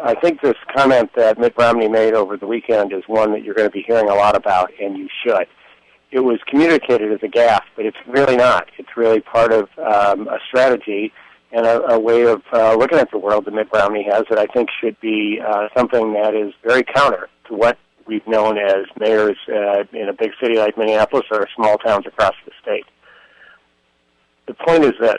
I think this comment that Mitt Romney made over the weekend is one that you're going to be hearing a lot about, and you should. It was communicated as a gaffe, but it's really not. It's really part of a strategy and a way of looking at the world that Mitt Romney has that I think should be something that is very counter to what we've known as mayors in a big city like Minneapolis or small towns across the state. The point is this.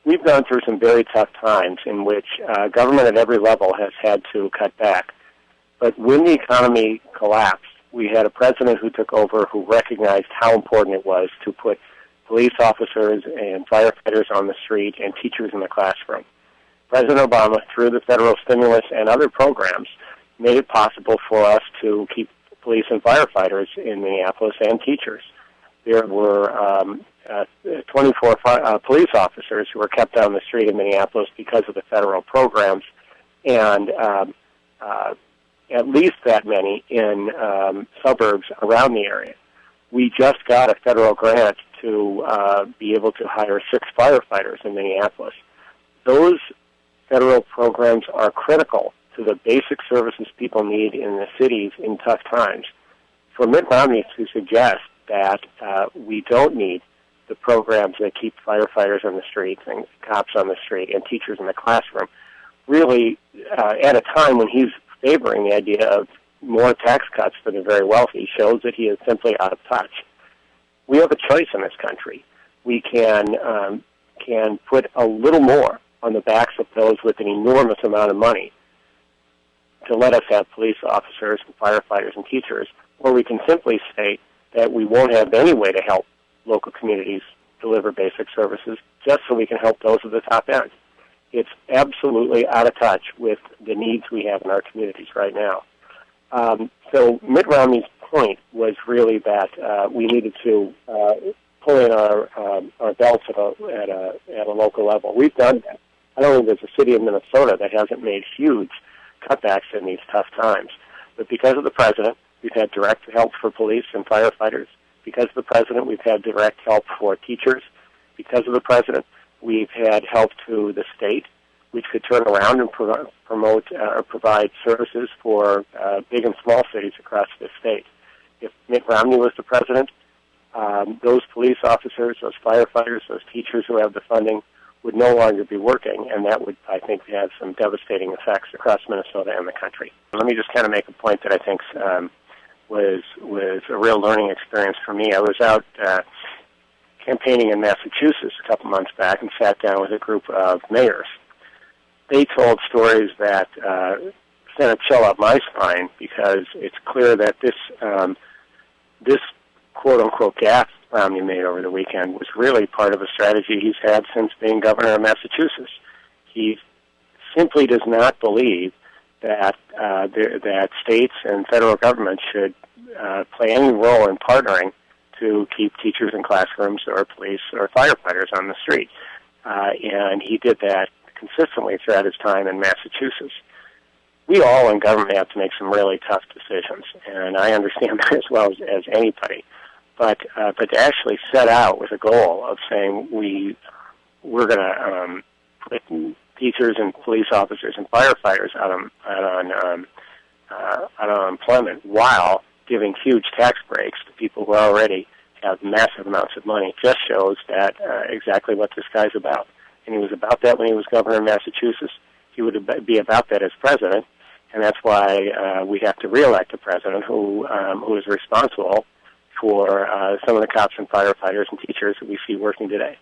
We've gone through some very tough times in which government at every level has had to cut back. But when the economy collapsed, we had a president who took over who recognized how important it was to put police officers and firefighters on the street and teachers in the classroom. President Obama, through the federal stimulus and other programs, made it possible for us to keep police and firefighters in Minneapolis and teachers. There were 24 police officers who were kept on the street in Minneapolis because of the federal programs, and at least that many in suburbs around the area. We just got a federal grant to be able to hire 6 firefighters in Minneapolis. Those federal programs are critical to the basic services people need in the cities in tough times. For Mitt Romney to suggest that we don't need the programs that keep firefighters on the street and cops on the street and teachers in the classroom, really at a time when he's favoring the idea of more tax cuts for the very wealthy, shows that he is simply out of touch. We have a choice in this country. We can put a little more on the backs of those with an enormous amount of money to let us have police officers and firefighters and teachers, or we can simply say that we won't have any way to help local communities deliver basic services just so we can help those at the top end. It's absolutely out of touch with the needs we have in our communities right now. So Mitt Romney's point was really that we needed to pull in our belts at a local level. We've done that. I don't think there's a city in Minnesota that hasn't made huge cutbacks in these tough times. But because of the president, we've had direct help for police and firefighters. Because of the president, we've had direct help for teachers. Because of the president, we've had help to the state, which could turn around and promote or provide services for big and small cities across the state. If Mitt Romney was the president, those police officers, those firefighters, those teachers who have the funding would no longer be working, and that would, I think, have some devastating effects across Minnesota and the country. Let me just kind of make a point that I think was a real learning experience for me. I was out campaigning in Massachusetts a couple months back and sat down with a group of mayors. They told stories that sent a chill up my spine because it's clear that this quote-unquote gaffe Romney made over the weekend was really part of a strategy he's had since being governor of Massachusetts. He simply does not believe that that states and federal government should play any role in partnering to keep teachers in classrooms or police or firefighters on the street. And he did that consistently throughout his time in Massachusetts. We all in government have to make some really tough decisions, and I understand that as well as anybody. But to actually set out with a goal of saying we're going to put teachers and police officers and firefighters out on unemployment while giving huge tax breaks to people who already have massive amounts of money just shows that exactly what this guy's about. And he was about that when he was governor of Massachusetts. He would be about that as president, and that's why we have to reelect a president who is responsible for some of the cops and firefighters and teachers that we see working today.